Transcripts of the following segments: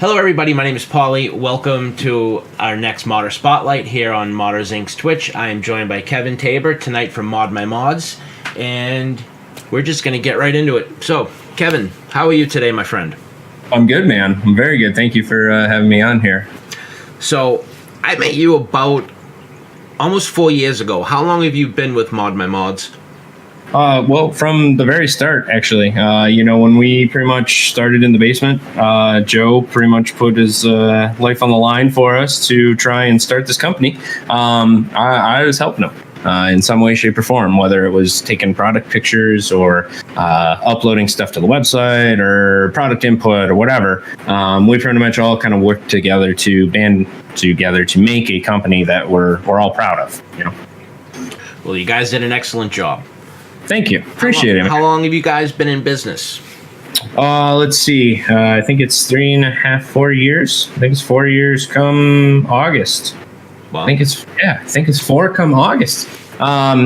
Hello everybody, my name is Paulie. Welcome to our next Modder Spotlight here on Modders Inc.'s Twitch. I am joined by Kevin Tabor tonight from ModMyMods, and we're just going to get right into it. So, Kevin, how are you today, my friend? I'm good, man. I'm very good. Thank you for having me on here. So, I met you about almost 4 years ago. How long have you been with ModMyMods? Well, from the very start, actually. When we pretty much started in the basement, Joe pretty much put his life on the line for us to try and start this company. I was helping him in some way, shape, or form, whether it was taking product pictures or uploading stuff to the website or product input or whatever. We pretty much all kind of worked together to band together to make a company that we're all proud of. Well, you guys did an excellent job. Thank you. Appreciate it. How long have you guys been in business? Let's see. I think it's 3.5, 4 years. I think it's 4 years come August. Wow. I think it's 4 come August.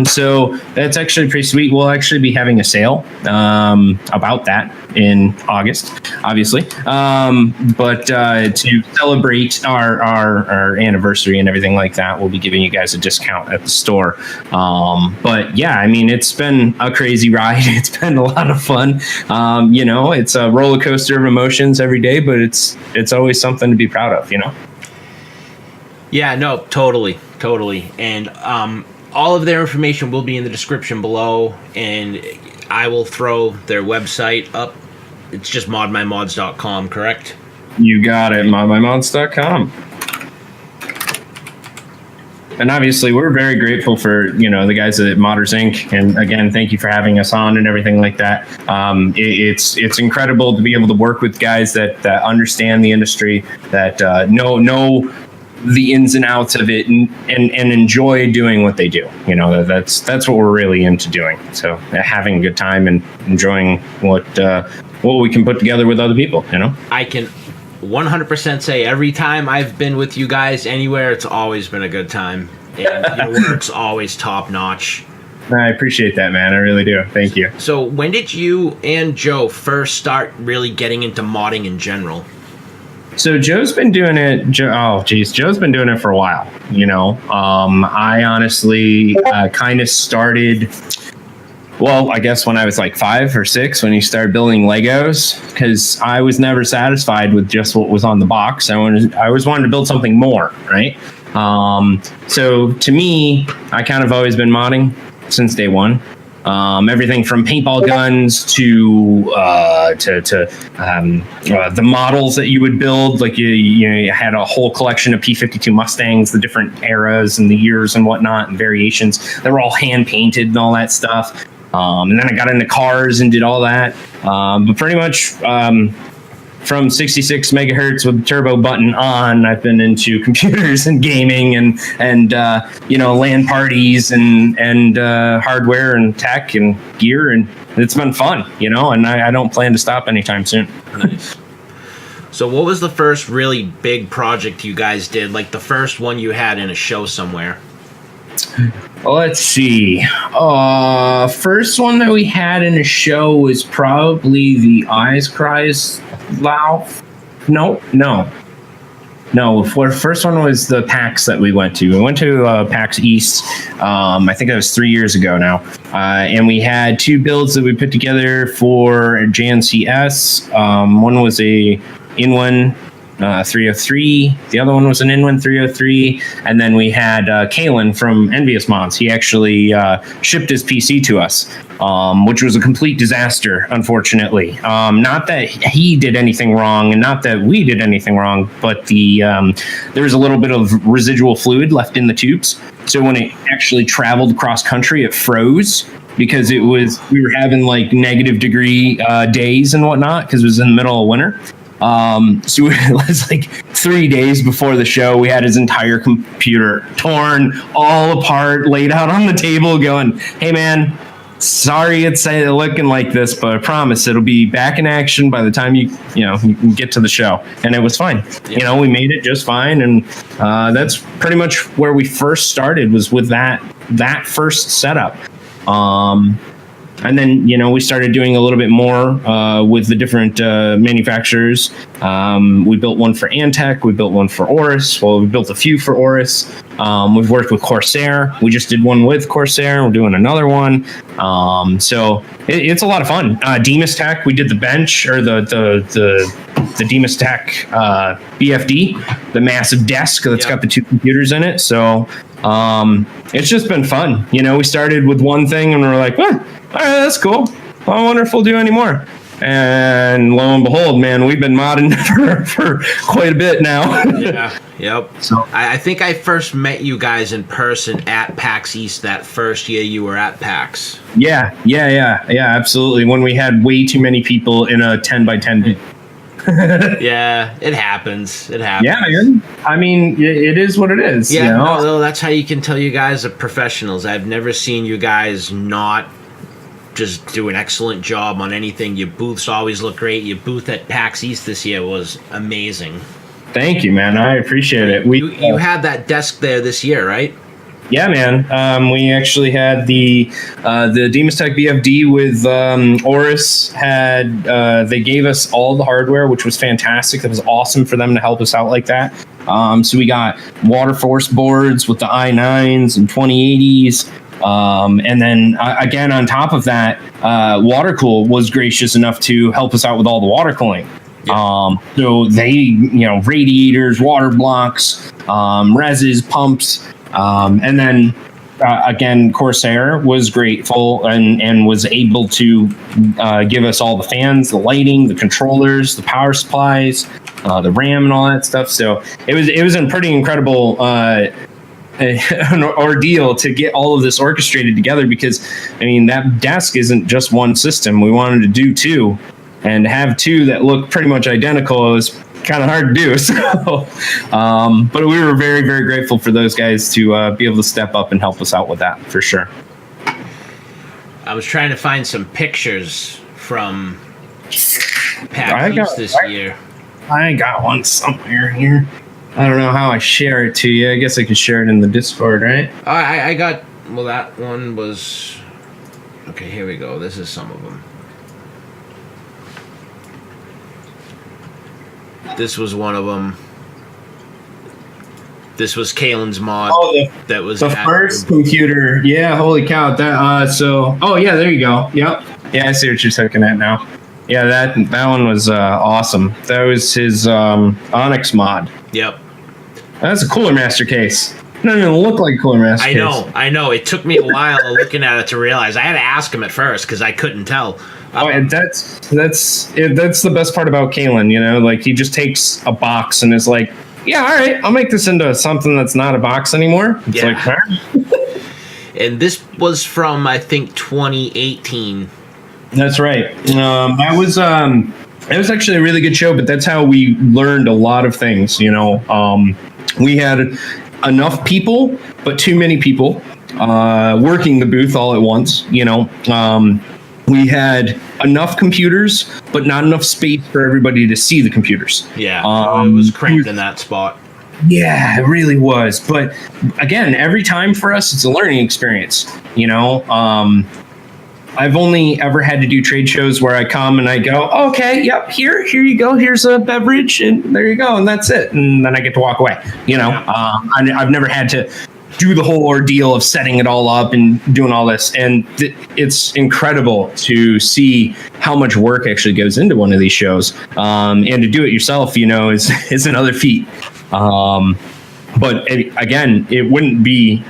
So that's actually pretty sweet. We'll actually be having a sale about that in August, obviously. But to celebrate our anniversary and everything like that, we'll be giving you guys a discount at the store. But yeah, I mean, it's been a crazy ride. It's been a lot of fun. It's a roller coaster of emotions every day, but it's always something to be proud of, Yeah, no, totally. And all of their information will be in the description below, and I will throw their website up. It's just modmymods.com, correct? You got it, modmymods.com. And obviously, we're very grateful for, the guys at Modders Inc. And again, thank you for having us on and everything like that. It's incredible to be able to work with guys that understand the industry, that know the ins and outs of it and enjoy doing what they do. That's what we're really into doing. So having a good time and enjoying what we can put together with other people, I can 100% say every time I've been with you guys anywhere, it's always been a good time. And your work's always top notch. I appreciate that, man. I really do. Thank you. So when did you and Joe first start really getting into modding in general? So Joe's been doing it. Joe's been doing it for a while. I honestly kind of started. Well, I guess when I was like 5 or 6, when he started building Legos, because I was never satisfied with just what was on the box. I always wanted to build something more, right? So to me, I kind of always been modding since day one. Everything from paintball guns to the models that you would build. Like you had a whole collection of P-52 Mustangs, the different eras and the years and whatnot and variations. They were all hand painted and all that stuff. And then I got into cars and did all that. But pretty much from 66 megahertz with the turbo button on, I've been into computers and gaming and LAN parties and hardware and tech and gear, and it's been fun, and I don't plan to stop anytime soon. Nice. So what was the first really big project you guys did, like the first one you had in a show somewhere? Let's see. First one that we had in a show was probably the Eyes Cries Loud. No. First one was the PAX that we went to. We went to PAX East. I think that was 3 years ago now. And we had 2 builds that we put together for JNCS. One was a in-one 303. The other one was an in-one 303. And then we had Kalen from Envious Mods. He actually shipped his PC to us, which was a complete disaster, unfortunately. Not that he did anything wrong and not that we did anything wrong, but there was a little bit of residual fluid left in the tubes. So when it actually traveled cross country, it froze because we were having like negative degree days and whatnot because it was in the middle of winter. So it was like 3 days before the show. We had his entire computer torn all apart, laid out on the table going, "Hey man, sorry it's looking like this, but I promise it'll be back in action by the time you can get to the show." And it was fine. Yeah. We made it just fine. And that's pretty much where we first started, was with that first setup. And then, we started doing a little bit more with the different manufacturers. We built one for Antec. We built one for Oris. Well, we built a few for Oris. We've worked with Corsair. We just did one with Corsair. We're doing another one. So it's a lot of fun. Demus Tech, we did the bench, or the Demus Tech BFD, the massive desk that's got the 2 computers in it. So it's just been fun. We started with one thing and we're like, well, all right, that's cool. I wonder if we'll do any more. And lo and behold, man, we've been modding for quite a bit now. Yeah. Yep. So I think I first met you guys in person at PAX East that first year you were at PAX. Yeah, absolutely. When we had way too many people in a 10 by 10 booth. Yeah, it happens. Yeah, man. I mean, it is what it is. Yeah, no, that's how you can tell you guys are professionals. I've never seen you guys not just do an excellent job on anything. Your booths always look great. Your booth at PAX East this year was amazing. Thank you, man. I appreciate it. You had that desk there this year, right? Yeah, man. We actually had the Demus Tech BFD with Oris. They gave us all the hardware, which was fantastic. That was awesome for them to help us out like that. So we got water force boards with the i9s and 2080s. And then again, on top of that, Watercool was gracious enough to help us out with all the water cooling. Yeah. So they, radiators, water blocks, reses, pumps, and then again, Corsair was grateful and was able to give us all the fans, the lighting, the controllers, the power supplies, the RAM, and all that stuff. So it was a pretty incredible an ordeal to get all of this orchestrated together, because that desk isn't just one system. We wanted to do 2, and have 2 that look pretty much identical is kind of hard to do. So but we were very, very grateful for those guys to be able to step up and help us out with that, for sure. I was trying to find some pictures from PAX East this year. I got one somewhere here. I don't know how I share it to you. I guess I can share it in the Discord, right? I got... Well, that one was... Okay, here we go. This is some of them. This was one of them. This was Kalen's mod. Oh, that was the first computer. Yeah, holy cow. Oh, yeah, there you go. Yep. Yeah, I see what you're looking at now. Yeah, that one was awesome. That was his Onyx mod. Yep. That's a Cooler Master case. It doesn't even look like a Cooler Master case. I know. It took me a while looking at it to realize. I had to ask him at first because I couldn't tell. And that's the best part about Kalen, like he just takes a box and is like, yeah, all right, I'll make this into something that's not a box anymore. It's like, all right. And this was from, I think, 2018. That's right. That was actually a really good show, but that's how we learned a lot of things. We had enough people, but too many people working the booth all at once. We had enough computers, but not enough space for everybody to see the computers. Yeah, it was cramped in that spot. Yeah, it really was. But again, every time for us, it's a learning experience. I've only ever had to do trade shows where I come and I go, okay, yep, here you go. Here's a beverage, and there you go, and that's it. And then I get to walk away. I've never had to do the whole ordeal of setting it all up and doing all this. And it's incredible to see how much work actually goes into one of these shows. And to do it yourself, is another feat. But again, it wouldn't be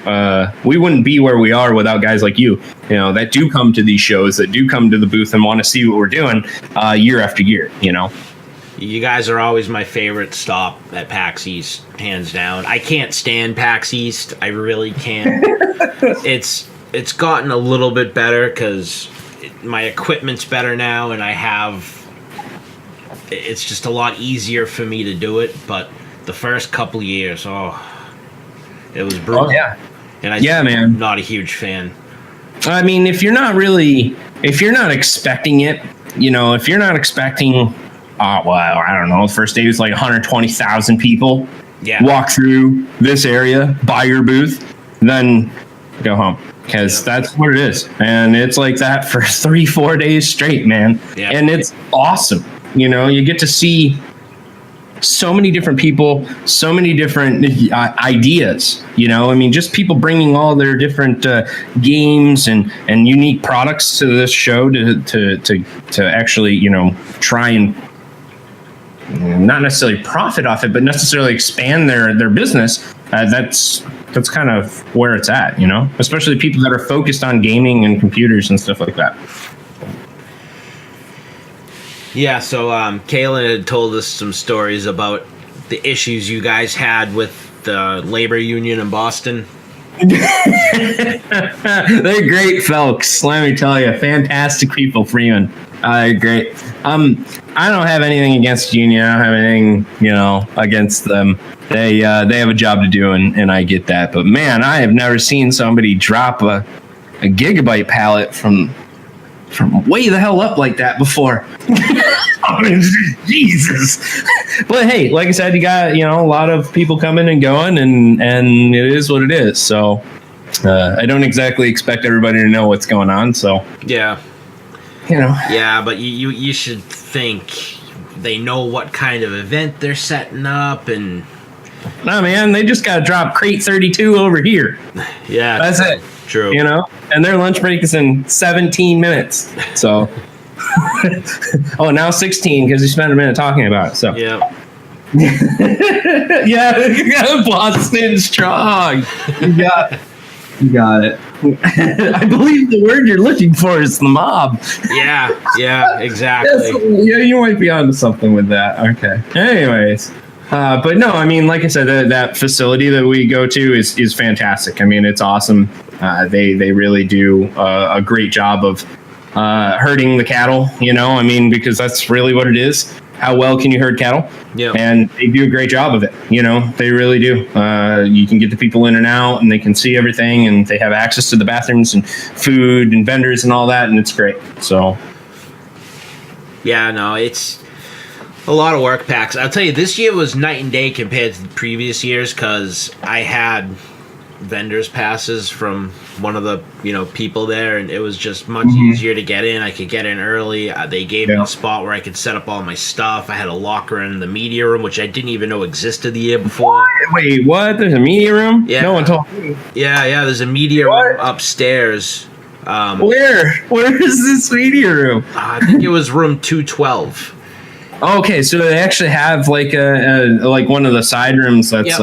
we wouldn't be where we are without guys like you, that do come to these shows, that do come to the booth and want to see what we're doing year after year. You guys are always my favorite stop at PAX East, hands down. I can't stand PAX East. I really can't. It's gotten a little bit better because my equipment's better now, and it's just a lot easier for me to do it. But the first couple of years, it was brutal. Oh, yeah. And I'm not a huge fan. I mean, if you're not expecting it, if you're not expecting, I don't know, the first day was like 120,000 people walk through this area, buy your booth, then go home, because that's what it is. And it's like that for 3-4 days straight, man. Yeah. And it's awesome. You know, you get to see so many different people, so many different ideas. You know, I mean, just people bringing all their different games and unique products to this show to actually, you know, try and not necessarily profit off it, but necessarily expand their business. That's kind of where it's at, you know, especially people that are focused on gaming and computers and stuff like that. Yeah, so Kaylin had told us some stories about the issues you guys had with the labor union in Boston. They're great folks, let me tell you. Fantastic people, Freeman. Great. I don't have anything against union. I don't have anything, you know, against them. They have a job to do, and I get that. But man, I have never seen somebody drop a gigabyte pallet from way the hell up like that before. I mean, Jesus. But hey, like I said, you got, you know, a lot of people coming and going, and it is what it is. So I don't exactly expect everybody to know what's going on. So yeah, you know. Yeah, but you should think they know what kind of event they're setting up, and no, man, they just got to drop crate 32 over here. Yeah, that's it. True. You know, and their lunch break is in 17 minutes. So, oh, now 16 because we spent a minute talking about it. So, yeah. Yeah, Boston strong. You got it. I believe the word you're looking for is the mob. Yeah, exactly. Yeah, you might be onto something with that. Okay. Anyways. But no, I mean, like I said, that facility that we go to is fantastic. I mean, it's awesome. They really do a great job of herding the cattle, you know, I mean, because that's really what it is. How well can you herd cattle? Yeah. And they do a great job of it. You know, they really do. You can get the people in and out, and they can see everything, and they have access to the bathrooms and food and vendors and all that. And it's great. So. Yeah, no, it's a lot of work packs. I'll tell you, this year was night and day compared to the previous years, because I had vendors passes from one of the, you know, people there, and it was just much easier to get in. I could get in early. They gave me a spot where I could set up all my stuff. I had a locker in the media room, which I didn't even know existed the year before. Wait, what? There's a media room? Yeah. No one told me. Yeah, there's a media room upstairs. Where is this media room? I think it was room 212. Okay, so they actually have like like one of the side rooms that's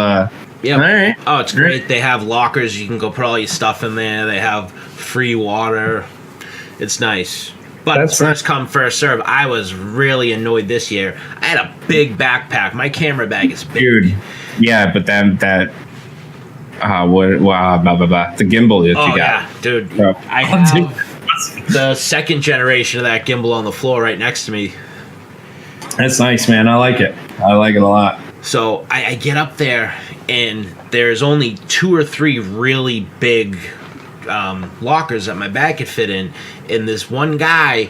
Yeah. All right. Oh, it's great. They have lockers. You can go put all your stuff in there. They have free water. It's nice. But it's first come, first serve. I was really annoyed this year. I had a big backpack. My camera bag is big. Dude. Yeah, but that the gimbal that you got. Yeah, dude. Oh. I have the second generation of that gimbal on the floor right next to me. That's nice, man. I like it. I like it a lot. So I get up there, and there's only 2 or 3 really big lockers that my bag could fit in. And this one guy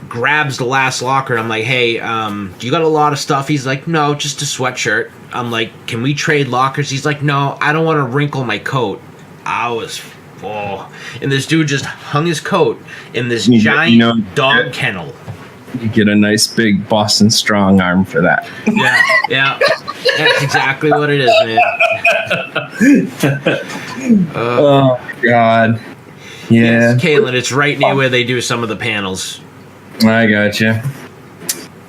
grabs the last locker, and I'm like, hey, do you got a lot of stuff? He's like, no, just a sweatshirt. I'm like, can we trade lockers? He's like, no, I don't want to wrinkle my coat. I was... Oh. And this dude just hung his coat in this giant dog kennel. You get a nice big Boston Strong arm for that. Yeah. That's exactly what it is, man. Oh, God. Yeah. Yes, Caitlin, it's right near where they do some of the panels. I gotcha.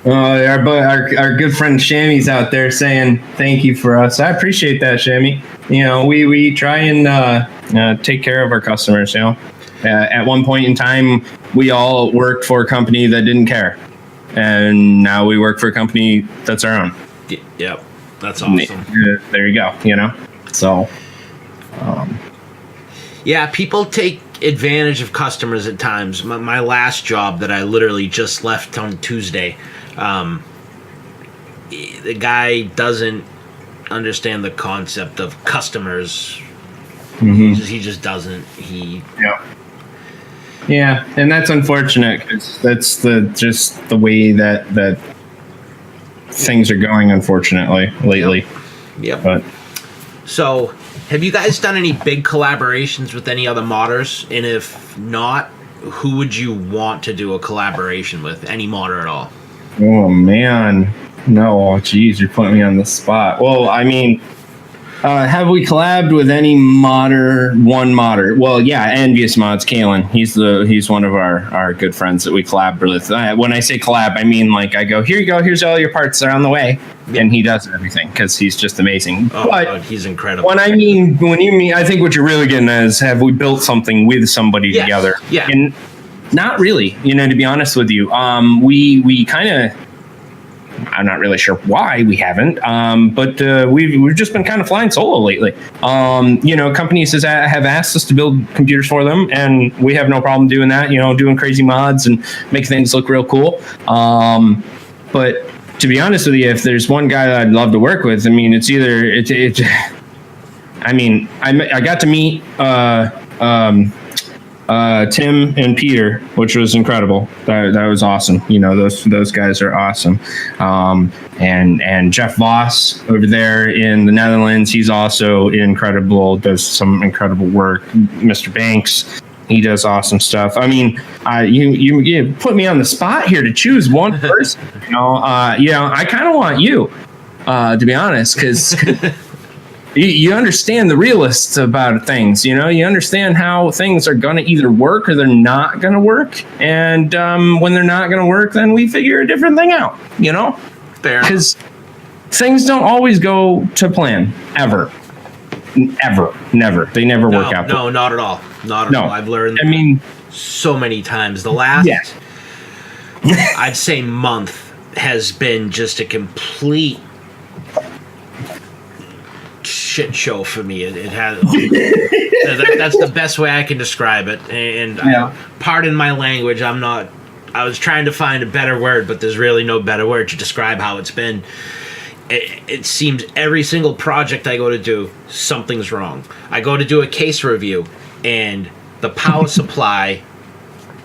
Our good friend Shammy's out there saying thank you for us. I appreciate that, Shammy. You know, we try and take care of our customers, you know. At one point in time, we all worked for a company that didn't care. And now we work for a company that's our own. Yep. That's awesome. There you go, you know. So, yeah, people take advantage of customers at times. My last job that I literally just left on Tuesday, the guy doesn't understand the concept of customers. He just doesn't. Yeah, and that's unfortunate. That's just the way that things are going, unfortunately, lately. Yep. But so Have you guys done any big collaborations with any other modders? And if not, who would you want to do a collaboration with? Any modder at all? Oh man, no, geez, you're putting me on the spot. Well, I mean, have we collabed with any one modder? Well, yeah, Envious Mods, Kalen. He's one of our good friends that we collab with. When I say collab, I mean like I go, here you go, here's all your parts, they're on the way, and he does everything because he's just amazing. Oh, but God, he's incredible. when you mean, I think what you're really getting at is, have we built something with somebody together? Yeah. And not really, to be honest with you. We kind of, I'm not really sure why we haven't, but we've just been kind of flying solo lately. Companies have asked us to build computers for them, and we have no problem doing that. Doing crazy mods and make things look real cool. But to be honest with you, if there's one guy that I'd love to work with, I mean, it's either I got to meet Tim and Peter, which was incredible. That was awesome. Those guys are awesome. And Jeff Voss over there in the Netherlands, he's also incredible. Does some incredible work. Mr. Banks, he does awesome stuff. I mean, you put me on the spot here to choose one person. I kind of want you, to be honest, because. You understand the realists about things, you understand how things are going to either work or they're not going to work. And when they're not going to work, then we figure a different thing out, Fair. Because things don't always go to plan, ever, never. They never work out. No, not at all. Not at all. I've learned so many times. The last, I'd say month has been just a complete shit show for me. It has that's the best way I can describe it. And pardon my language, I was trying to find a better word, but there's really no better word to describe how it's been. It seems every single project I go to do, something's wrong. I go to do a case review and the power supply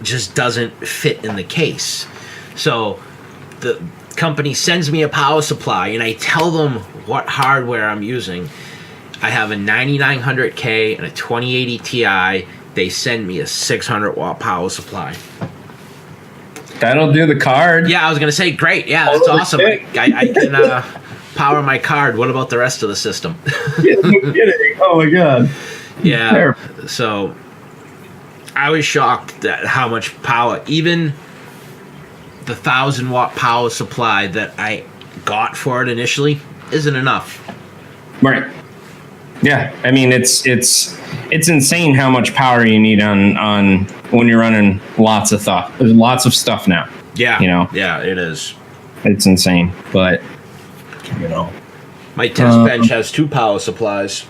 just doesn't fit in the case. So the company sends me a power supply and I tell them what hardware I'm using. I have a 9900K and a 2080 Ti. They send me a 600 watt power supply. That'll do the card. Yeah, I was gonna say, great. Yeah, that's awesome. I can power my card. What about the rest of the system? Yeah, no kidding. Oh my god. Yeah. Terrible. So I was shocked at how much power, even the 1000 watt power supply that I got for it initially, isn't enough. Right. Yeah. I mean, it's insane how much power you need on when you're running lots of stuff. There's lots of stuff now. Yeah. Yeah, it is. It's insane, but my test bench has 2 power supplies.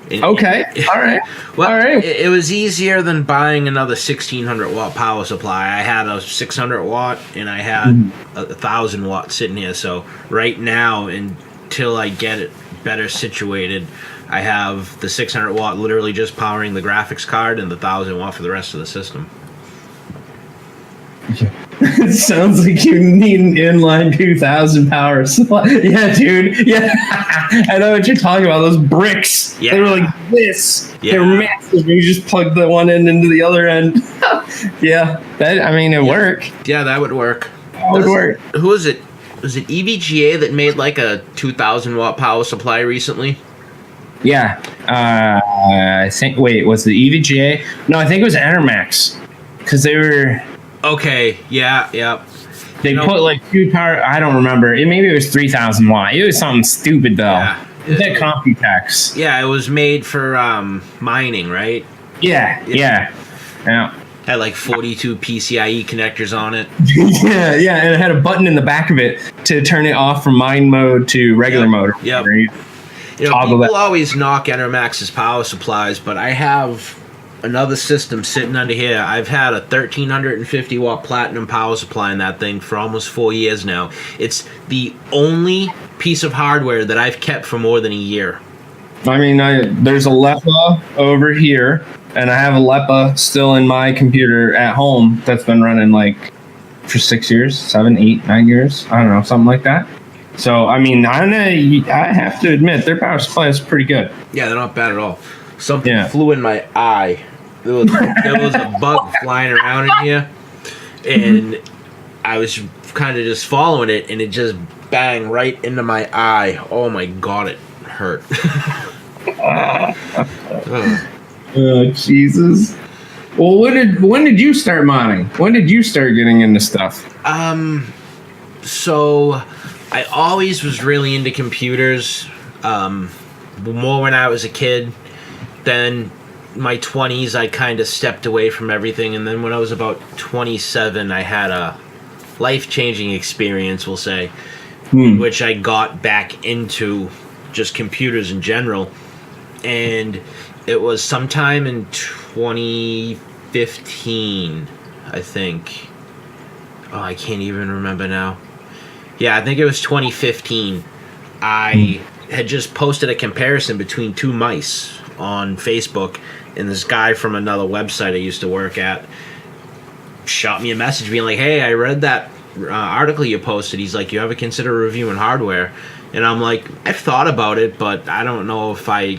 Okay. All right. Well, all right. It was easier than buying another 1600 watt power supply. I had a 600 watt and I had 1000 watt sitting here. So right now, until I get it better situated, I have the 600 watt literally just powering the graphics card and the 1000 watt for the rest of the system. It sounds like you need an inline 2000 power supply. Yeah, dude. Yeah. I know what you're talking about. Those bricks. Yeah. They were like this. Yeah. They were massive. You just plug the one end into the other end. Yeah. It worked. Yeah, that would work. That would work. Who was it? Was it EVGA that made like a 2000 watt power supply recently? Yeah. I think, was the EVGA? No, I think it was Enermax. Because they were... Okay, yeah. They put like 2 power. I don't remember. Maybe it was 3000 watt. It was something stupid though. Yeah. It was that Computex. Yeah, it was made for mining, right? Yeah. Had like 42 PCIe connectors on it. yeah, and it had a button in the back of it to turn it off from mine mode to regular mode. Yep. People always knock Enermax's power supplies, but I have another system sitting under here. I've had a 1350 watt platinum power supply in that thing for almost 4 years now. It's the only piece of hardware that I've kept for more than a year. I mean, there's a LEPA over here, and I have a LEPA still in my computer at home that's been running like for 6 years, 7, 8, 9 years. I don't know, something like that. So, I mean, I have to admit, their power supply is pretty good. Yeah, they're not bad at all. Something flew in my eye. There was a bug flying around in here, and I was kind of just following it, and it just banged right into my eye. Oh my god, it hurt. Oh, Jesus. Well, when did you start modding? When did you start getting into stuff? So I always was really into computers, more when I was a kid. Then my 20s, I kind of stepped away from everything. And then when I was about 27, I had a life-changing experience, we'll say, in which I got back into just computers in general. And it was sometime in 2015, I think. Oh, I can't even remember now. Yeah, I think it was 2015. I had just posted a comparison between two mice on Facebook, and this guy from another website I used to work at shot me a message being like, hey, I read that article you posted. He's like, you ever consider reviewing hardware? And I'm like, I've thought about it, but I don't know if I,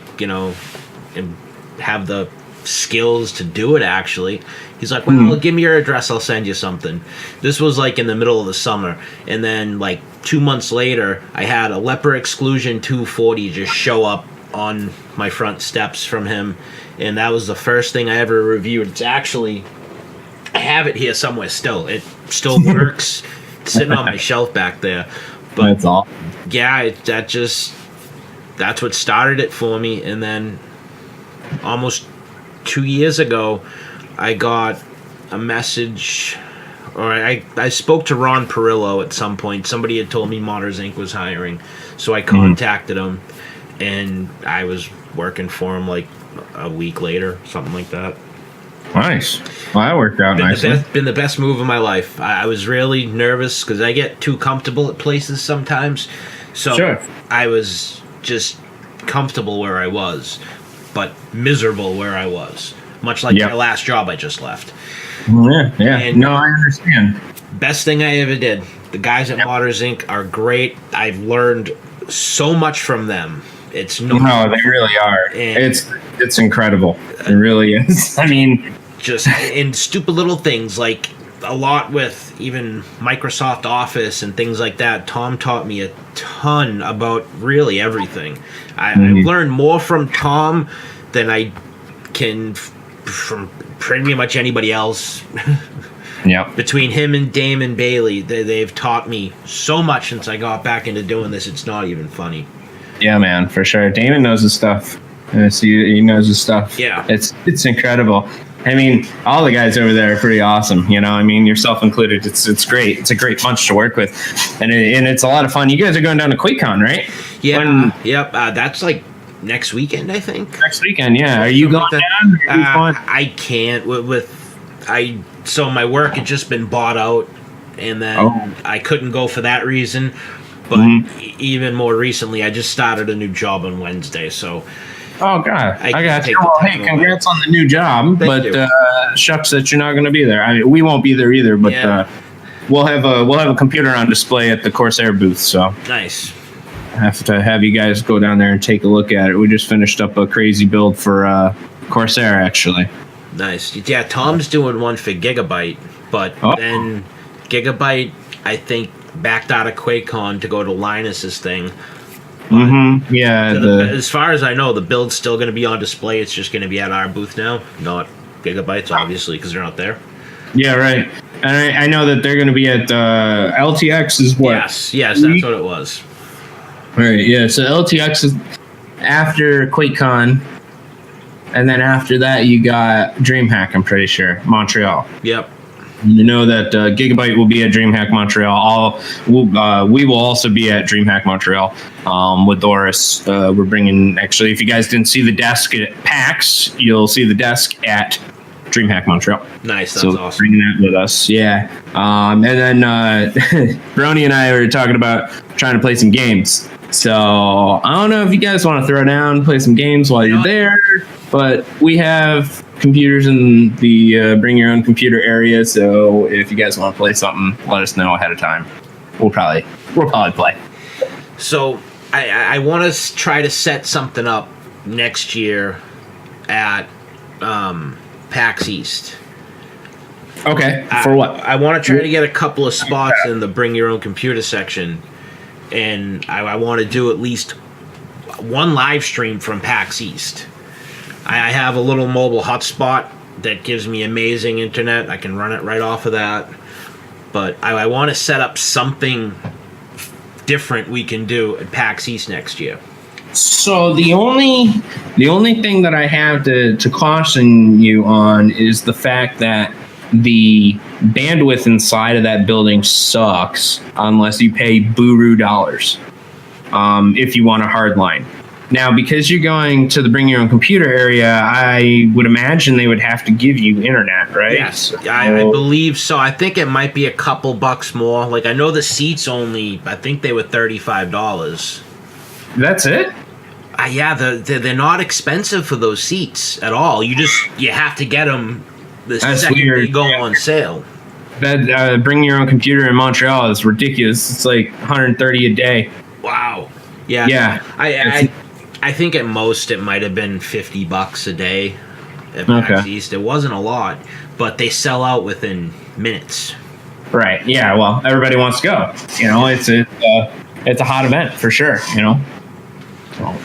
have the skills to do it, actually. He's like, well, give me your address, I'll send you something. This was like in the middle of the summer, and then like 2 months later, I had a Leper Exclusion 240 just show up on my front steps from him, and that was the first thing I ever reviewed. It's actually, I have it here somewhere still. It still works. It's sitting on my shelf back there. But that's all. Yeah, that's what started it for me. And then almost 2 years ago, I got a message, or I spoke to Ron Perillo at some point. Somebody had told me Modders Inc. was hiring, so I contacted him, and I was working for him like a week later, something like that. Nice. Well, that worked out nicely. Been the best move of my life. I was really nervous because I get too comfortable at places sometimes. So I was just comfortable where I was, but miserable where I was. Much like my last job I just left. Yeah. And no, I understand. Best thing I ever did. The guys at Modders Inc. are great. I've learned so much from them. It's no, they really are. It's incredible. It really is. I mean, just in stupid little things like a lot with even Microsoft Office and things like that. Tom taught me a ton about really everything. I've learned more from Tom than I can from pretty much anybody else. Yeah. Between him and Damon Bailey, they've taught me so much since I got back into doing this. It's not even funny. Yeah, man, for sure. Damon knows his stuff. He knows his stuff. Yeah. It's incredible. I mean, all the guys over there are pretty awesome. I mean, yourself included. It's great. It's a great bunch to work with, and it's a lot of fun. You guys are going down to QuakeCon, right? Yeah. Yep. That's like next weekend, I think. Next weekend, yeah. Are you going down? I can't. So my work had just been bought out, and then I couldn't go for that reason. But even more recently, I just started a new job on Wednesday, so. Oh God! I got you. Well, hey, congrats on the new job. Thank you. Shucks that you're not going to be there. I mean, we won't be there either. But we'll have a computer on display at the Corsair booth. So nice. I have to have you guys go down there and take a look at it. We just finished up a crazy build for Corsair, actually. Nice. Yeah, Tom's doing one for Gigabyte, but then Gigabyte, I think, backed out of QuakeCon to go to Linus's thing. Yeah. As far as I know, the build's still going to be on display. It's just going to be at our booth now, not Gigabyte's, obviously, because they're not there. Yeah, right. And I know that they're going to be at LTX is what? Yes, that's what it was. All right, yeah. So LTX is after QuakeCon, and then after that you got DreamHack, I'm pretty sure, Montreal. Yep. You know that Gigabyte will be at DreamHack Montreal. We will also be at DreamHack Montreal with Doris. We're bringing, actually, if you guys didn't see the desk at PAX, you'll see the desk at DreamHack Montreal. Nice, that's awesome. Bringing that with us, yeah. And then Brony and I were talking about trying to play some games. So I don't know if you guys want to throw down, play some games while you're there, but we have computers in the bring your own computer area. So if you guys want to play something, let us know ahead of time. We'll probably play. So I want to try to set something up next year at PAX East. Okay. For what? I want to try to get a couple of spots in the bring your own computer section, and I want to do at least one live stream from PAX East. I have a little mobile hotspot that gives me amazing internet. I can run it right off of that. But I want to set up something different we can do at PAX East next year. So the only thing that I have to caution you on is the fact that the bandwidth inside of that building sucks unless you pay buuru dollars. If you want a hard line. Now, because you're going to the bring your own computer area, I would imagine they would have to give you internet, right? Yes, I believe so. I think it might be a couple bucks more. Like, I know the seats only, I think they were $35. That's it? Yeah, they're not expensive for those seats at all. You have to get them the second they go on sale. That bring your own computer in Montreal is ridiculous. It's like $130 a day. Wow. Yeah. Yeah. I think at most it might have been $50 a day at PAX East. It wasn't a lot, but they sell out within minutes. Right. Yeah. Well, everybody wants to go. You know, it's a hot event for sure. You know. So.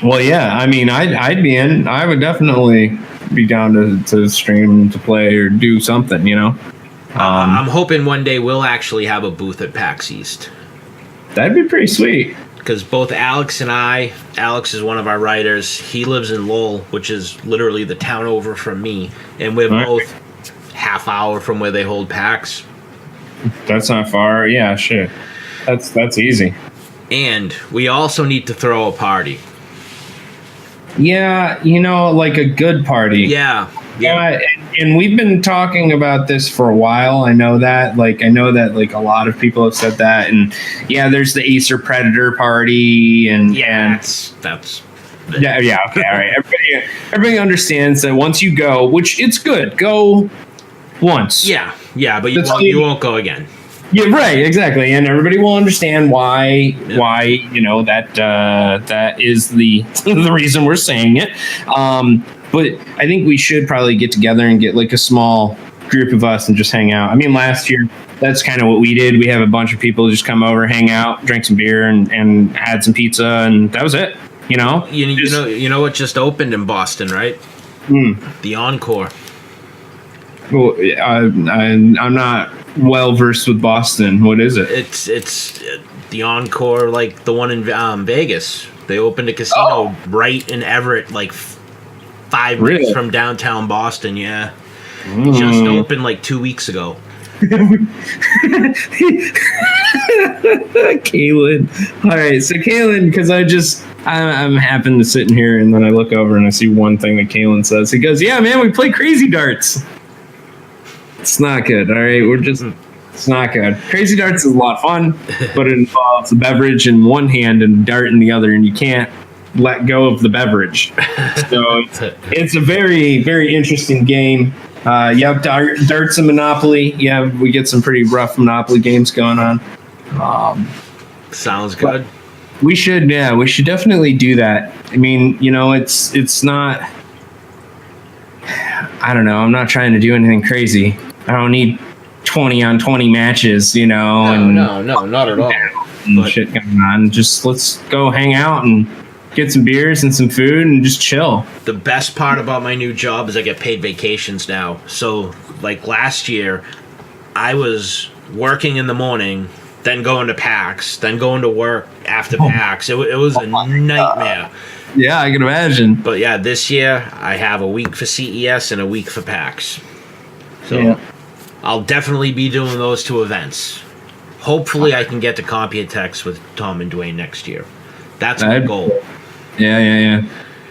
Well, yeah. I mean, I'd be in. I would definitely be down to stream, to play, or do something. You know. I'm hoping one day we'll actually have a booth at PAX East. That'd be pretty sweet. Because both Alex and Alex is one of our writers. He lives in Lowell, which is literally the town over from me, and we're both half hour from where they hold PAX. That's not far. Yeah, shit. That's easy. And we also need to throw a party. Yeah, you know, like a good party. Yeah. And we've been talking about this for a while. I know that like a lot of people have said that, and yeah, there's the Acer Predator party, and that's yeah, okay, all right. Everybody understands that once you go, which it's good, go once. Yeah, but you won't go again. Yeah, right, exactly, and everybody will understand why you know that is the the reason we're saying it. But I think we should probably get together and get like a small group of us and just hang out. I mean, last year, that's kind of what we did. We have a bunch of people just come over, hang out, drink some beer, and had some pizza, and that was it. You know? You know what just opened in Boston, right? The Encore. Well, I'm not well versed with Boston. What is it? It's the Encore, like the one in Vegas. They opened a casino right in Everett, like 5 minutes from downtown Boston. Yeah, just opened like 2 weeks ago. Kaylin. All right, so Kaylin, because I'm happen to sit in here and then I look over and I see one thing that Kaylin says. He goes, "Yeah, man, we play Crazy Darts." It's not good. All right, it's not good. Crazy Darts is a lot of fun, but it involves a beverage in one hand and a dart in the other, and you can't let go of the beverage. So it's a very, very interesting game. Darts and Monopoly. Yeah, we get some pretty rough Monopoly games going on. Sounds good. We should definitely do that. I mean, you know, it's not. I don't know. I'm not trying to do anything crazy. I don't need 20 on 20 matches, you know. No, not at all. And shit going on. Just let's go hang out and get some beers and some food and just chill. The best part about my new job is I get paid vacations now. So, like last year, I was working in the morning, then going to PAX, then going to work after PAX. It was a nightmare. Yeah, I can imagine. But yeah, this year I have a week for CES and a week for PAX. So I'll definitely be doing those two events. Hopefully I can get to Computex with Tom and Dwayne next year. That's my goal. Yeah,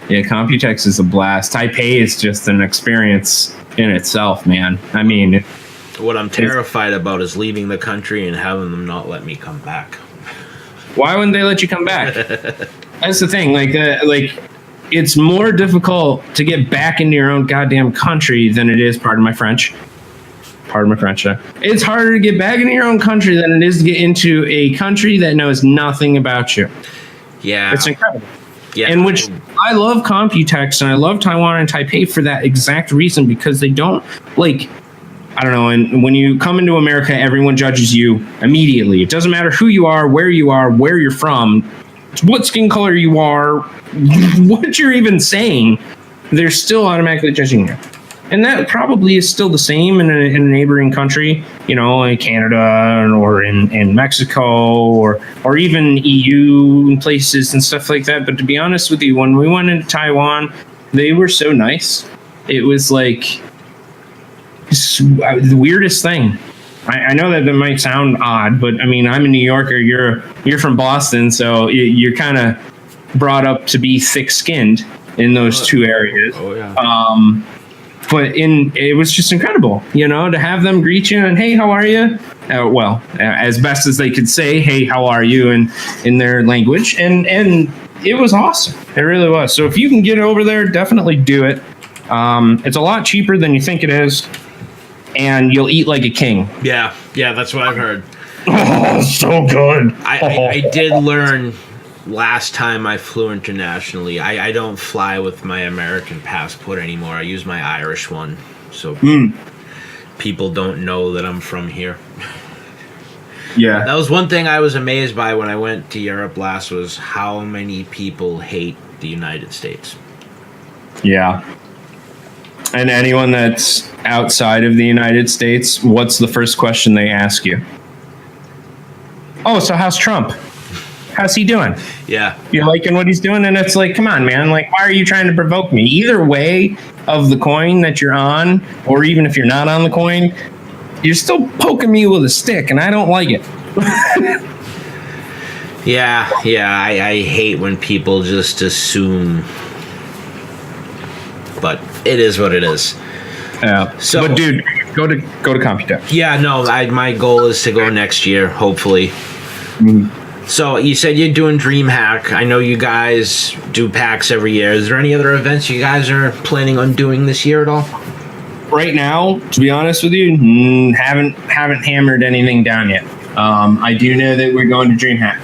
Computex is a blast. Taipei is just an experience in itself, man. I mean, what I'm terrified about is leaving the country and having them not let me come back. Why wouldn't they let you come back? That's the thing. Like it's more difficult to get back into your own goddamn country than it is, pardon my French, Pardon my French. It's harder to get back into your own country than it is to get into a country that knows nothing about you. Yeah. It's incredible. Yeah. In which I love Computex and I love Taiwan and Taipei for that exact reason, because they don't, like, I don't know, and when you come into America, everyone judges you immediately. It doesn't matter who you are, where you're from, what skin color you are, what you're even saying, they're still automatically judging you. And that probably is still the same in a neighboring country, you know, in Canada or in Mexico or even EU places and stuff like that. But to be honest with you, when we went into Taiwan, they were so nice. It was like the weirdest thing. I know that might sound odd, but I mean, I'm a New Yorker. You're from Boston, so you're kind of brought up to be thick-skinned in those two areas. Oh yeah. But it was just incredible, you know, to have them greet you and, hey, how are you? As best as they could say, hey, how are you in their language. And it was awesome. It really was. So if you can get over there, definitely do it. It's a lot cheaper than you think it is. And you'll eat like a king. Yeah, that's what I've heard. Oh, so good. I did learn last time I flew internationally. I don't fly with my American passport anymore. I use my Irish one, so people don't know that I'm from here. Yeah. That was one thing I was amazed by when I went to Europe last, was how many people hate the United States. Yeah. And anyone that's outside of the United States, what's the first question they ask you? Oh, so how's Trump? How's he doing? Yeah. You liking what he's doing? And it's like, come on, man. Like, why are you trying to provoke me? Either way of the coin that you're on, or even if you're not on the coin, you're still poking me with a stick, and I don't like it. Yeah. I hate when people just assume. But it is what it is. Yeah. So, but dude, go to Computex. Yeah, no, my goal is to go next year, hopefully. So you said you're doing DreamHack. I know you guys do packs every year. Is there any other events you guys are planning on doing this year at all? Right now, to be honest with you, haven't hammered anything down yet. I do know that we're going to DreamHack.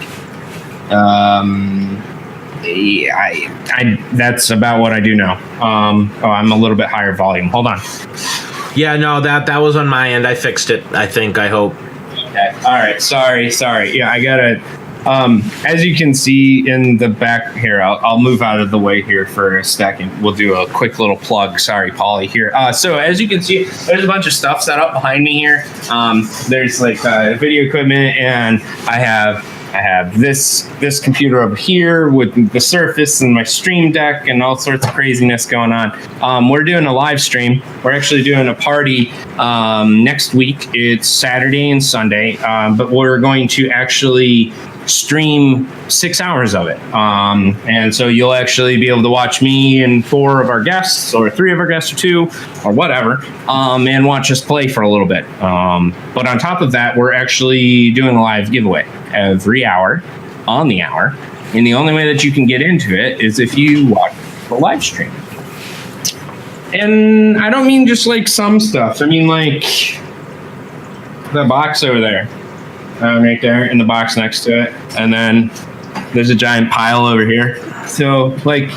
That's about what I do know. I'm a little bit higher volume. Hold on. Yeah, no, that was on my end. I fixed it. I hope. Okay. All right. Sorry. Yeah, I gotta. As you can see in the back here, I'll move out of the way here for a second. We'll do a quick little plug. Sorry, Polly here. So as you can see, there's a bunch of stuff set up behind me here. There's like video equipment, and I have this computer over here with the Surface and my Stream Deck and all sorts of craziness going on. We're doing a live stream. We're actually doing a party next week. It's Saturday and Sunday, but we're going to actually stream 6 hours of it. And so you'll actually be able to watch me and 4 of our guests, or 3 of our guests, or 2, or whatever, and watch us play for a little bit. But on top of that, we're actually doing a live giveaway every hour on the hour. And the only way that you can get into it is if you watch the live stream. And I don't mean just like some stuff. I mean like the box over there. Right there, in the box next to it, and then there's a giant pile over here. So like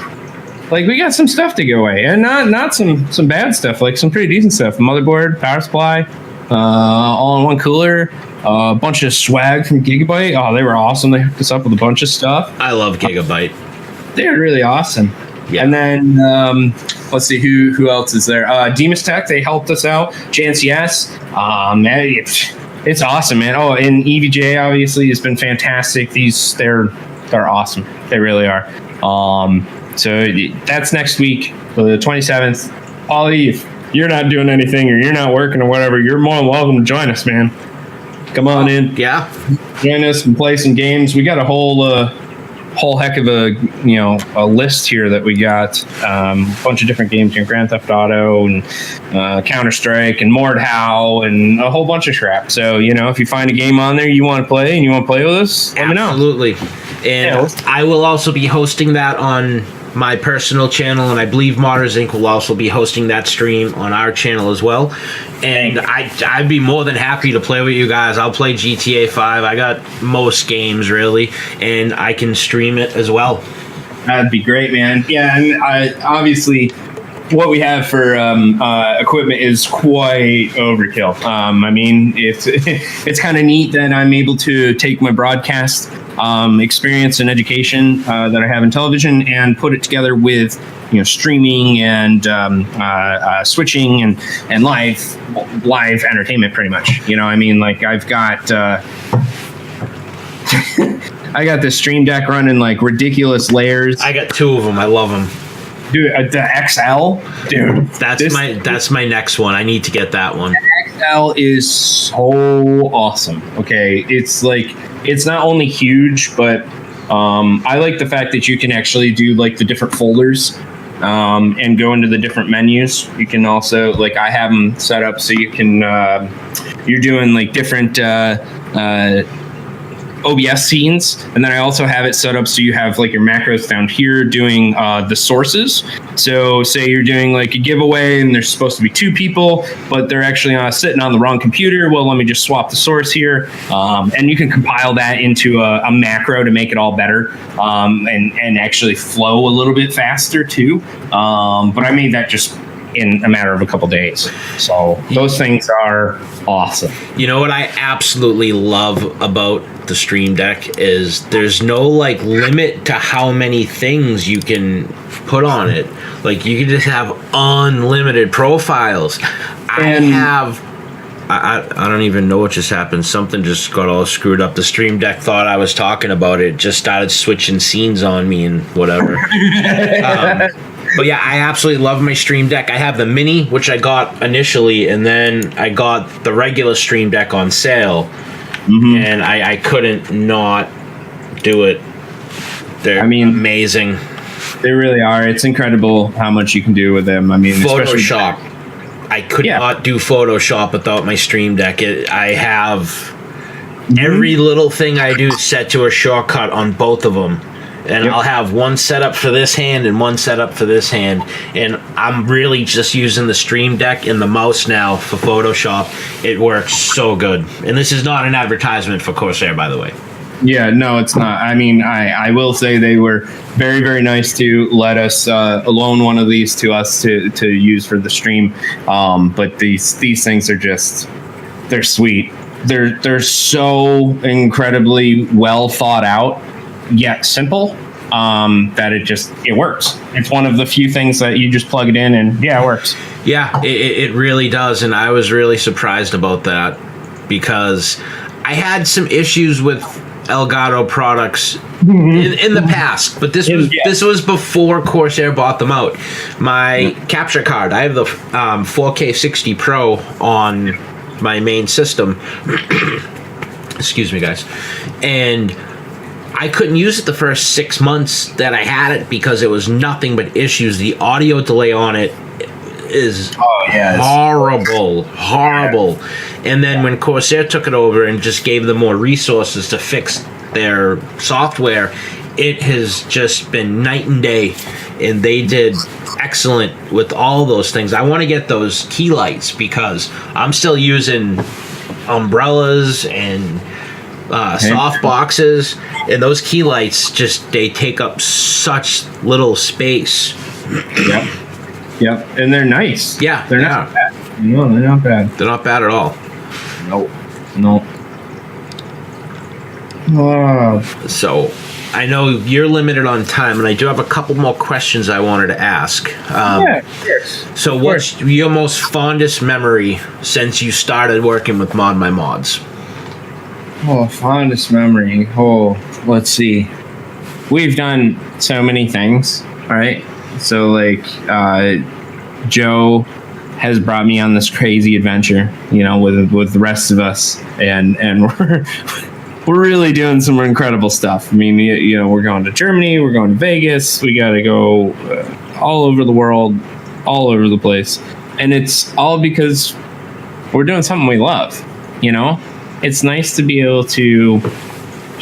we got some stuff to give away, and not some bad stuff, like some pretty decent stuff. Motherboard, power supply, all-in-one cooler, a bunch of swag from Gigabyte. Oh, they were awesome. They hooked us up with a bunch of stuff. I love Gigabyte. They're really awesome. Yeah. And then let's see who else is there. Demus Tech, they helped us out. JNCS, it's awesome, man. Oh, and EVJ obviously has been fantastic. They're awesome. They really are. So that's next week, the 27th. Ollie, if you're not doing anything or you're not working or whatever, you're more than welcome to join us, man. Come on in. Yeah. Join us and play some games. We got a whole heck of a list here that we got. A bunch of different games here, Grand Theft Auto and Counter-Strike and Mordhau and a whole bunch of crap. So, if you find a game on there you want to play and you want to play with us, let me know. Absolutely. And I will also be hosting that on my personal channel, and I believe Modders Inc. will also be hosting that stream on our channel as well. And I'd be more than happy to play with you guys. I'll play GTA 5. I got most games, really, and I can stream it as well. That'd be great, man. Yeah, and obviously, what we have for equipment is quite overkill. I mean, it's kind of neat that I'm able to take my broadcast experience and education that I have in television and put it together with streaming and switching and live entertainment, pretty much. I mean, like I've got. I got this Stream Deck running like ridiculous layers. I got 2 of them. I love them. Dude, the XL, dude. That's my next one. I need to get that one. The XL is so awesome. Okay, it's not only huge, but I like the fact that you can actually do like the different folders and go into the different menus. You can also I have them set up so you can you're doing like different OBS scenes, and then I also have it set up so you have like your macros down here doing the sources. So say you're doing like a giveaway and there's supposed to be 2 people, but they're actually sitting on the wrong computer. Well, let me just swap the source here, and you can compile that into a macro to make it all better and actually flow a little bit faster too. But I made that just in a matter of a couple days. So those things are awesome. You know what I absolutely love about the Stream Deck is there's no limit to how many things you can put on it. Like you can just have unlimited profiles. I don't even know what just happened. Something just got all screwed up. The Stream Deck thought I was talking about it. Just started switching scenes on me and whatever. But yeah, I absolutely love my Stream Deck. I have the Mini, which I got initially, and then I got the regular Stream Deck on sale, and I couldn't not do it. They're amazing. They really are. It's incredible how much you can do with them. I mean, Photoshop. I could not do Photoshop without my Stream Deck. I have every little thing I do set to a shortcut on both of them. And I'll have one setup for this hand and one setup for this hand. And I'm really just using the Stream Deck and the mouse now for Photoshop. It works so good. And this is not an advertisement for Corsair, by the way. Yeah, no, it's not. I mean, I will say they were very, very nice to let us loan one of these to us to use for the stream. But these things are just, they're sweet. They're so incredibly well thought out, yet simple, that it works. It's one of the few things that you just plug it in and it works. Yeah, it really does. And I was really surprised about that because I had some issues with Elgato products in the past, but this was before Corsair bought them out. My capture card, I have the 4K 60 Pro on my main system. Excuse me, guys. And I couldn't use it the first 6 months that I had it because it was nothing but issues. The audio delay on it is horrible. And then when Corsair took it over and just gave them more resources to fix their software, it has just been night and day. And they did excellent with all those things. I want to get those key lights because I'm still using umbrellas and soft boxes, and those key lights they take up such little space. Yep, and they're nice. Yeah, they're not bad. No, they're not bad. They're not bad at all. No. So I know you're limited on time, and I do have a couple more questions I wanted to ask. So what's your most fondest memory since you started working with ModMyMods? Oh, fondest memory. Oh, let's see. We've done so many things, right? So, Joe has brought me on this crazy adventure, with the rest of us, and we're really doing some incredible stuff. I mean, we're going to Germany, we're going to Vegas, we got to go all over the world, all over the place, and it's all because we're doing something we love, It's nice to be able to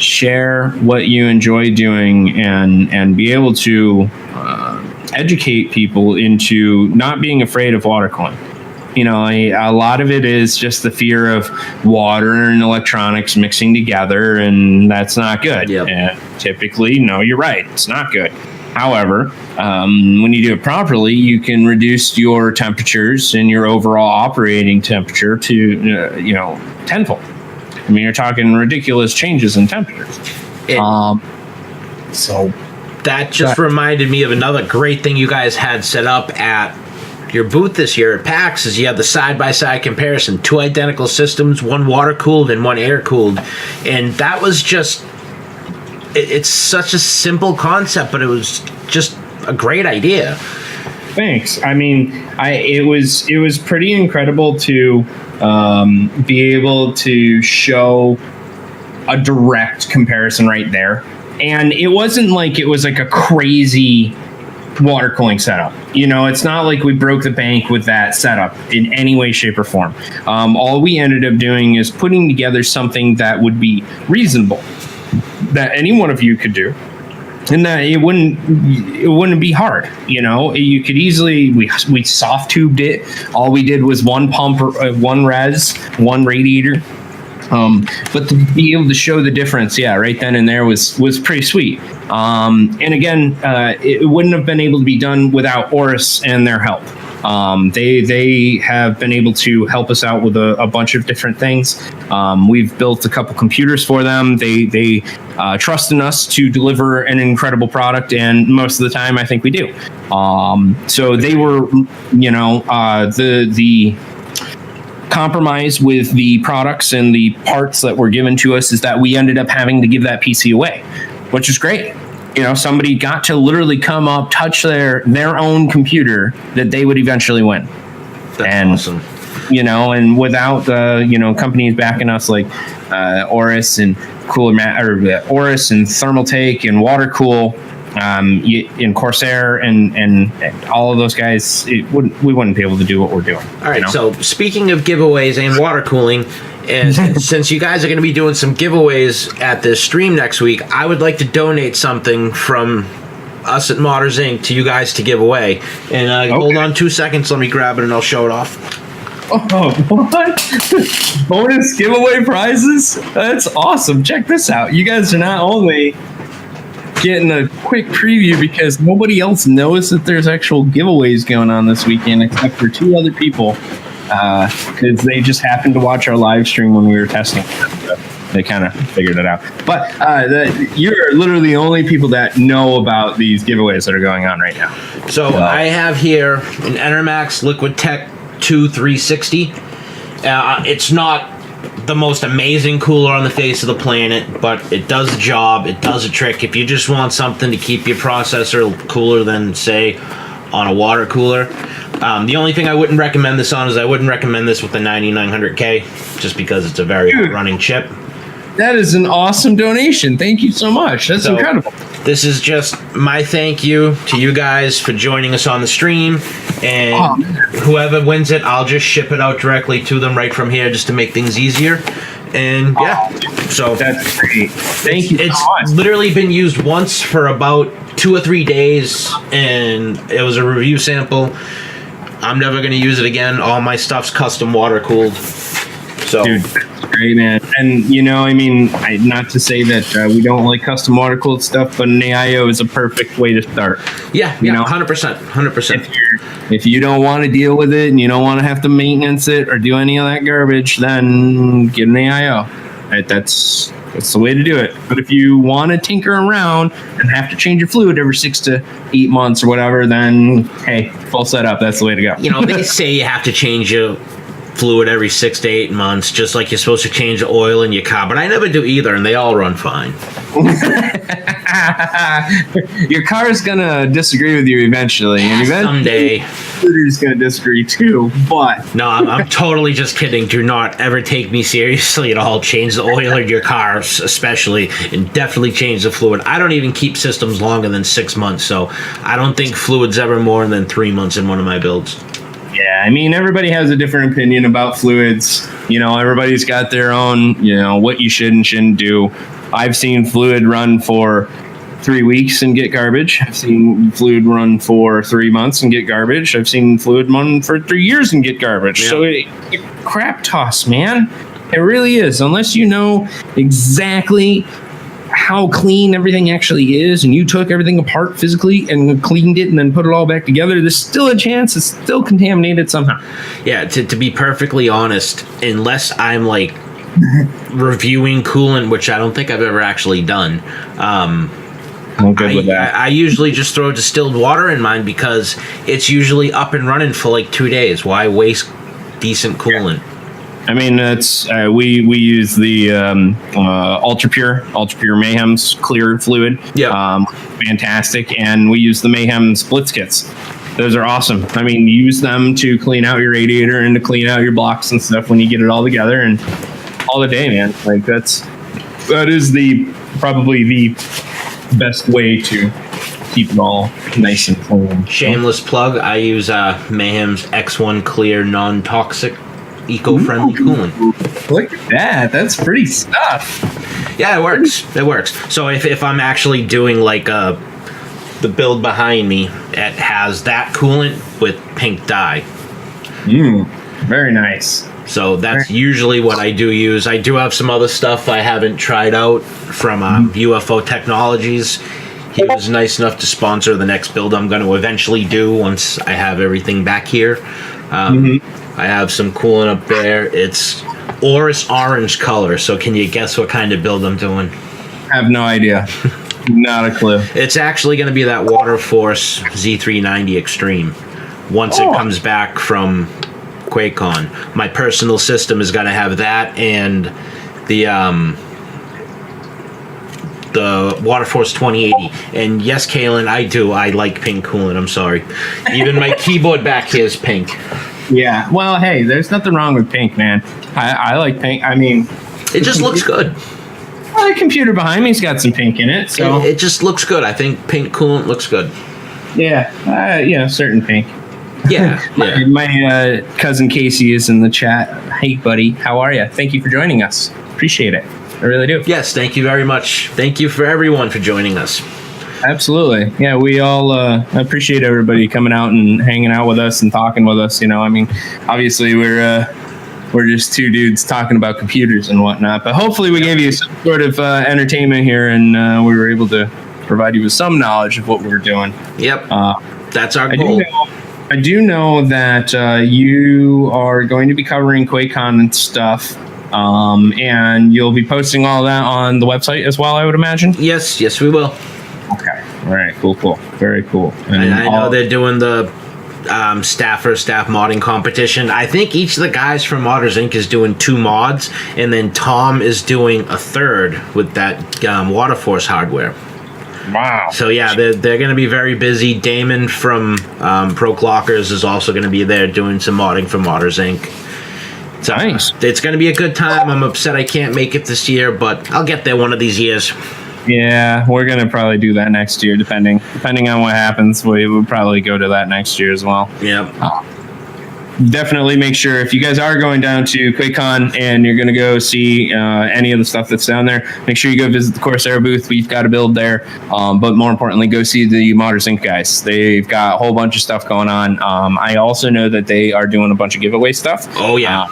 share what you enjoy doing and be able to educate people into not being afraid of water cooling. You know, a lot of it is just the fear of water and electronics mixing together, and that's not good. Yep. And typically, no, you're right, it's not good. However, when you do it properly, you can reduce your temperatures and your overall operating temperature to, tenfold. I mean, you're talking ridiculous changes in temperatures. So that just reminded me of another great thing you guys had set up at your booth this year at PAX is you have the side-by-side comparison, 2 identical systems, one water-cooled and one air-cooled. And that was just, it's such a simple concept, but it was just a great idea. Thanks. I mean, it was pretty incredible to be able to show a direct comparison right there. And it wasn't like it was like a crazy water cooling setup. You know, it's not like we broke the bank with that setup in any way, shape, or form. All we ended up doing is putting together something that would be reasonable, that any one of you could do, and that it wouldn't be hard. You know, you could easily, we soft tubed it. All we did was one pump, one res, one radiator. But to be able to show the difference, right then and there was pretty sweet. And again, it wouldn't have been able to be done without Oris and their help. They have been able to help us out with a bunch of different things. We've built a couple computers for them. They trust in us to deliver an incredible product, and most of the time, I think we do. So they were, the compromise with the products and the parts that were given to us is that we ended up having to give that PC away, which is great. You know, somebody got to literally come up, touch their own computer that they would eventually win. That's awesome. You know, and without companies backing us like Oris and Oris and Thermaltake and Watercool, in Corsair and all of those guys, we wouldn't be able to do what we're doing. All right. So speaking of giveaways and water cooling, and since you guys are going to be doing some giveaways at this stream next week, I would like to donate something from us at Modders Inc. to you guys to give away. And okay. Hold on 2 seconds. Let me grab it and I'll show it off. Oh, what? Bonus giveaway prizes? That's awesome. Check this out. You guys are not only getting a quick preview because nobody else knows that there's actual giveaways going on this weekend except for 2 other people, because they just happened to watch our live stream when we were testing. They kind of figured it out. But you're literally the only people that know about these giveaways that are going on right now. So I have here an Enermax Liquid Tech 2 360. It's not the most amazing cooler on the face of the planet, but it does the job. It does a trick. If you just want something to keep your processor cooler than, say, on a water cooler, the only thing I wouldn't recommend this on is I wouldn't recommend this with the 9900K, just because it's a very hot running chip. That is an awesome donation. Thank you so much. That's incredible. This is just my thank you to you guys for joining us on the stream. And whoever wins it, I'll just ship it out directly to them right from here just to make things easier. And so that's great. Thank you so much. It's literally been used once for about 2 or 3 days, and it was a review sample. I'm never going to use it again. All my stuff's custom water cooled. So. Dude, great, man. And not to say that we don't like custom water cooled stuff, but an AIO is a perfect way to start. Yeah, 100%. If you don't want to deal with it and you don't want to have to maintenance it or do any of that garbage, then get an AIO. Right? That's the way to do it. But if you want to tinker around and have to change your fluid every 6 to 8 months or whatever, then hey, full setup. That's the way to go. They say you have to change your fluid every 6 to 8 months, just like you're supposed to change the oil in your car, but I never do either, and they all run fine. Your car is gonna disagree with you eventually, and eventually someday is gonna disagree too. But no, I'm totally just kidding. Do not ever take me seriously at all. Change the oil in your car, especially, and definitely change the fluid. I don't even keep systems longer than 6 months, so I don't think fluid's ever more than 3 months in one of my builds. Yeah, everybody has a different opinion about fluids. everybody's got their own, what you should and shouldn't do. I've seen fluid run for 3 weeks and get garbage. I've seen fluid run for 3 months and get garbage. I've seen fluid run for 3 years and get garbage. Yeah. So it's a crap toss, man. It really is. Unless you know exactly how clean everything actually is, and you took everything apart physically and cleaned it and then put it all back together, there's still a chance it's still contaminated somehow. Yeah, to be perfectly honest, unless I'm like reviewing coolant, which I don't think I've ever actually done, I'm good with that. I usually just throw distilled water in mine because it's usually up and running for like 2 days. Why waste decent coolant? Yeah. I mean, it's we use the ultra pure Mayhem's clear fluid. Yeah, fantastic, and we use the Mayhem Splits kits. Those are awesome. I mean, use them to clean out your radiator and to clean out your blocks and stuff when you get it all together, and all the day, man. Like that is probably the best way to keep it all nice and clean. Shameless plug. I use Mayhem's X1 Clear non-toxic eco-friendly coolant. Look at that. That's pretty stuff. Yeah, it works. So if I'm actually doing like the build behind me, it has that coolant with pink dye. Very nice. So that's usually what I do use. I do have some other stuff I haven't tried out from UFO Technologies. He was nice enough to sponsor the next build I'm going to eventually do once I have everything back here. I have some coolant up there. It's Oris orange color. So can you guess what kind of build I'm doing? I have no idea. Not a clue. It's actually going to be that Water Force Z390 Extreme once it comes back from QuakeCon. My personal system is going to have that and the Water Force 2080. And yes, Kalen, I like pink coolant. I'm sorry. Even my keyboard back here is pink. Yeah. Well, hey, there's nothing wrong with pink, man. I like pink. I mean, it just looks good. Well, the computer behind me's got some pink in it, so it just looks good. I think pink coolant looks good. Yeah. Certain pink. Yeah. My cousin Casey is in the chat. Hey, buddy, how are you? Thank you for joining us. Appreciate it. I really do. Yes, thank you very much. Thank you for everyone for joining us. Absolutely. Yeah, we all appreciate everybody coming out and hanging out with us and talking with us. I mean, obviously we're just two dudes talking about computers and whatnot, but hopefully we gave you some sort of entertainment here, and we were able to provide you with some knowledge of what we're doing. Yep. That's our goal. I do know that you are going to be covering QuakeCon and stuff, and you'll be posting all that on the website as well, I would imagine? Yes, we will. Okay. All right. Cool. Very cool. And I know they're doing the staff modding competition. I think each of the guys from Modders Inc. is doing 2 mods, and then Tom is doing a 3rd with that Water Force hardware. Wow. So yeah, they're going to be very busy. Damon from Pro Clockers is also going to be there doing some modding for Modders Inc. So nice. It's going to be a good time. I'm upset I can't make it this year, but I'll get there one of these years. Yeah, we're going to probably do that next year, depending on what happens. We will probably go to that next year as well. Yeah. Definitely make sure, if you guys are going down to QuakeCon and you're going to go see any of the stuff that's down there, make sure you go visit the Corsair booth. We've got a build there. But more importantly, go see the Modders Inc. guys. They've got a whole bunch of stuff going on. I also know that they are doing a bunch of giveaway stuff. Oh, yeah.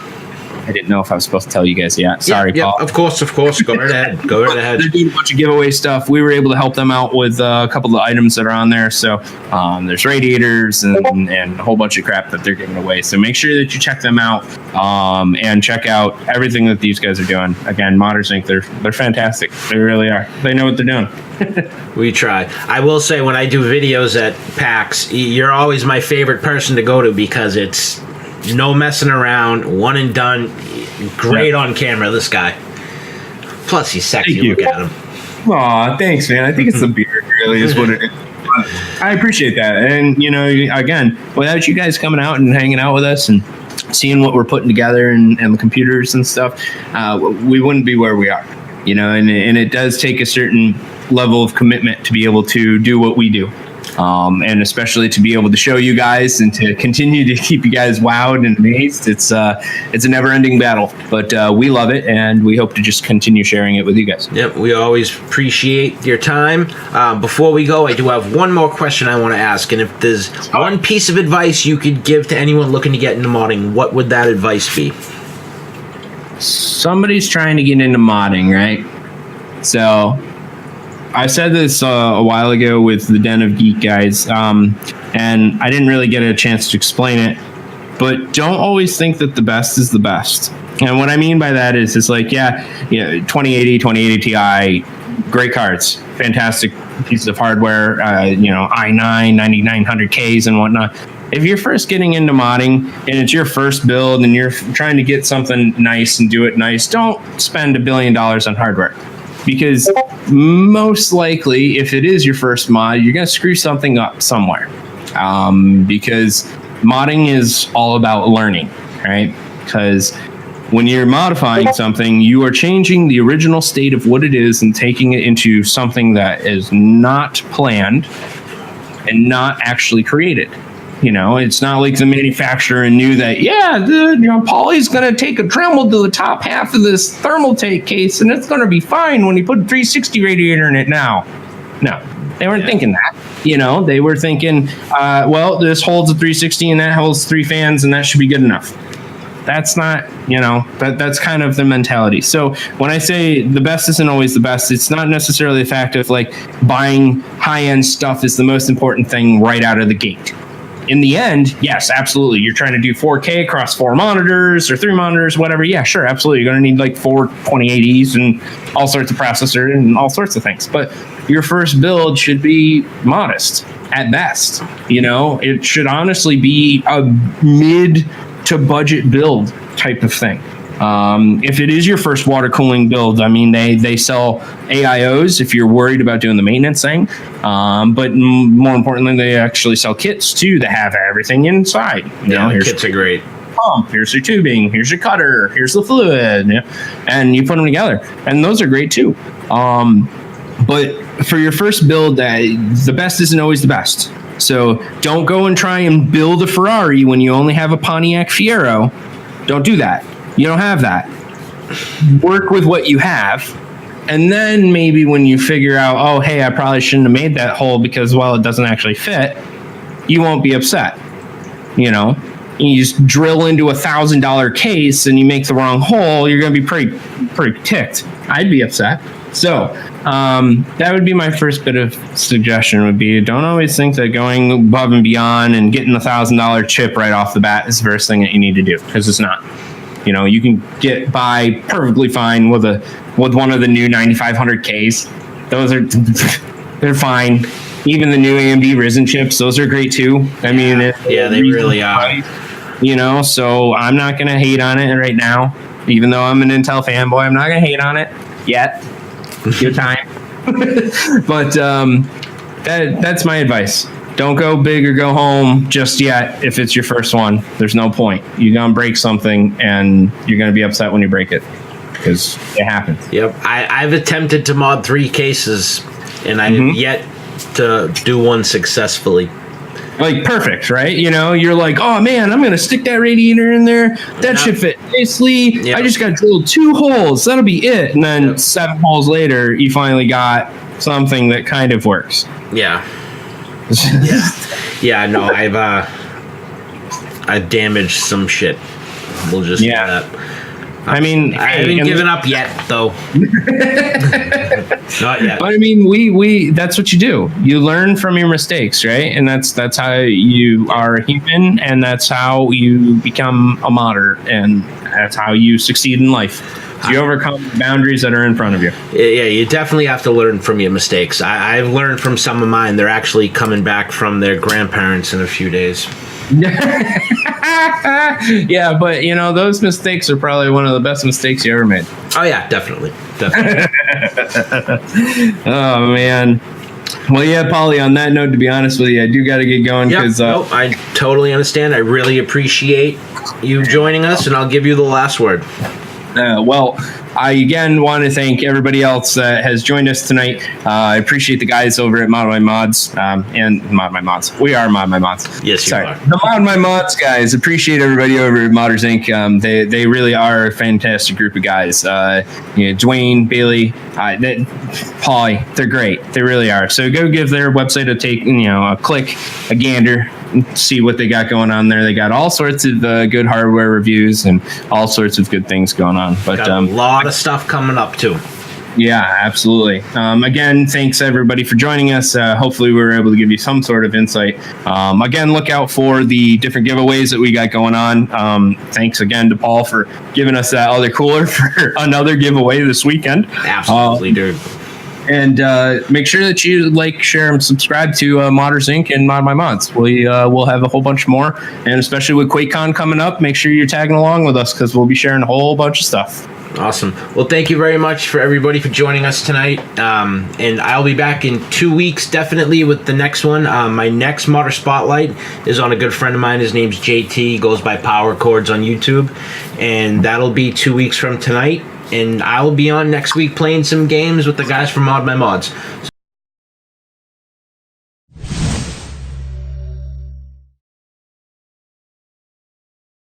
I didn't know if I was supposed to tell you guys yet. Sorry, yeah, Paul. Of course. Go right ahead. They're doing a bunch of giveaway stuff. We were able to help them out with a couple of items that are on there. So there's radiators and a whole bunch of crap that they're giving away. So make sure that you check them out and check out everything that these guys are doing. Again, Modders Inc. They're fantastic. They really are. They know what they're doing. We try. I will say, when I do videos at PAX, you're always my favorite person to go to because it's no messing around, one and done. Great on camera, this guy. Plus, he's sexy. Look at him. Aw, thanks, man. I think it's the beard, really, is what it is. I appreciate that. And, again, without you guys coming out and hanging out with us and seeing what we're putting together and the computers and stuff, we wouldn't be where we are. And it does take a certain level of commitment to be able to do what we do. and especially to be able to show you guys and to continue to keep you guys wowed and amazed. It's a never-ending battle, but we love it, and we hope to just continue sharing it with you guys. Yep, we always appreciate your time. Before we go, I do have one more question I want to ask, and if there's one piece of advice you could give to anyone looking to get into modding, what would that advice be? Somebody's trying to get into modding, right? So I said this a while ago with the Den of Geek guys, and I didn't really get a chance to explain it, but don't always think that the best is the best. And what I mean by that is, it's like, 2080 Ti, great cards, fantastic pieces of hardware, i9, 9900Ks and whatnot. If you're first getting into modding and it's your first build and you're trying to get something nice and do it nice, don't spend $1 billion on hardware. Because most likely, if it is your first mod, you're going to screw something up somewhere. Because modding is all about learning, right? Because when you're modifying something, you are changing the original state of what it is and taking it into something that is not planned and not actually created. It's not like the manufacturer knew that, Poly's going to take a Dremel to the top half of this thermal take case, and it's going to be fine when you put a 360 radiator in it now. No, they weren't thinking that. They were thinking, this holds a 360 and that holds 3 fans, and that should be good enough. That's not, that's kind of the mentality. So when I say the best isn't always the best, it's not necessarily the fact of like buying high-end stuff is the most important thing right out of the gate. In the end, yes, absolutely. You're trying to do 4K across 4 monitors or 3 monitors, whatever. Yeah, sure, absolutely. You're going to need like 4 2080s and all sorts of processor and all sorts of things. But your first build should be modest at best. It should honestly be a mid to budget build type of thing. If it is your first water cooling build, I mean, they sell AIOs if you're worried about doing the maintenance thing. But more importantly, they actually sell kits too that have everything inside. Kits are great. Pump, here's your tubing, here's your cutter, here's the fluid, and you put them together. And those are great too. But for your first build, the best isn't always the best. So don't go and try and build a Ferrari when you only have a Pontiac Fiero. Don't do that. You don't have that. Work with what you have. And then maybe when you figure out, oh, hey, I probably shouldn't have made that hole because, it doesn't actually fit, you won't be upset. You just drill into $1,000 case and you make the wrong hole, you're going to be pretty ticked. I'd be upset. So that would be my first bit of suggestion would be don't always think that going above and beyond and getting $1,000 chip right off the bat is the first thing that you need to do, because it's not. You can get by perfectly fine with one of the new 9500Ks. Those they're fine. Even the new AMD Ryzen chips, those are great too. I mean, they really are. So I'm not gonna hate on it right now. Even though I'm an Intel fanboy, I'm not gonna hate on it yet. Your time. But that's my advice. Don't go big or go home just yet if it's your first one. There's no point. You're going to break something and you're going to be upset when you break it because it happens. Yep. I've attempted to mod 3 cases and I have yet to do one successfully. Like perfect, right? You're like, oh man, I'm going to stick that radiator in there. That should fit nicely. Yep. I just got to drill 2 holes. That'll be it. And then 7 holes later, you finally got something that kind of works. Yeah. No, I've damaged some shit. We'll just do that. I mean, I haven't given up yet, though. Not yet. But I mean, we that's what you do. You learn from your mistakes, right? And that's how you are human, and that's how you become a modder, and that's how you succeed in life. You overcome the boundaries that are in front of you. Yeah, you definitely have to learn from your mistakes. I've learned from some of mine. They're actually coming back from their grandparents in a few days. Yeah, but those mistakes are probably one of the best mistakes you ever made. Oh yeah, definitely. Oh man. Well, yeah, Polly, on that note, to be honest with you, I do got to get going because I totally understand. I really appreciate you joining us, and I'll give you the last word. Well, I again want to thank everybody else that has joined us tonight. I appreciate the guys over at ModMyMods and ModMyMods. We are ModMyMods. Yes, you are. The ModMyMods guys. Appreciate everybody over at Modders Inc. They really are a fantastic group of guys. Dwayne, Bailey, Polly. They're great. They really are. So go give their website a click, a gander. See what they got going on there. They got all sorts of good hardware reviews and all sorts of good things going on. But got a lot of stuff coming up too. Yeah, absolutely. Again, thanks everybody for joining us. Hopefully we were able to give you some sort of insight. Again, look out for the different giveaways that we got going on. Thanks again to Paul for giving us that other cooler for another giveaway this weekend. Absolutely, dude. And make sure that you like, share, and subscribe to Modders Inc. and ModMyMods. We'll have a whole bunch more, and especially with QuakeCon coming up, make sure you're tagging along with us because we'll be sharing a whole bunch of stuff. Awesome. Well, thank you very much for everybody for joining us tonight. And I'll be back in 2 weeks, definitely, with the next one. My next Modder Spotlight is on a good friend of mine. His name's JT. He goes by Power Chords on YouTube. And that'll be 2 weeks from tonight. And I will be on next week playing some games with the guys from ModMyMods. So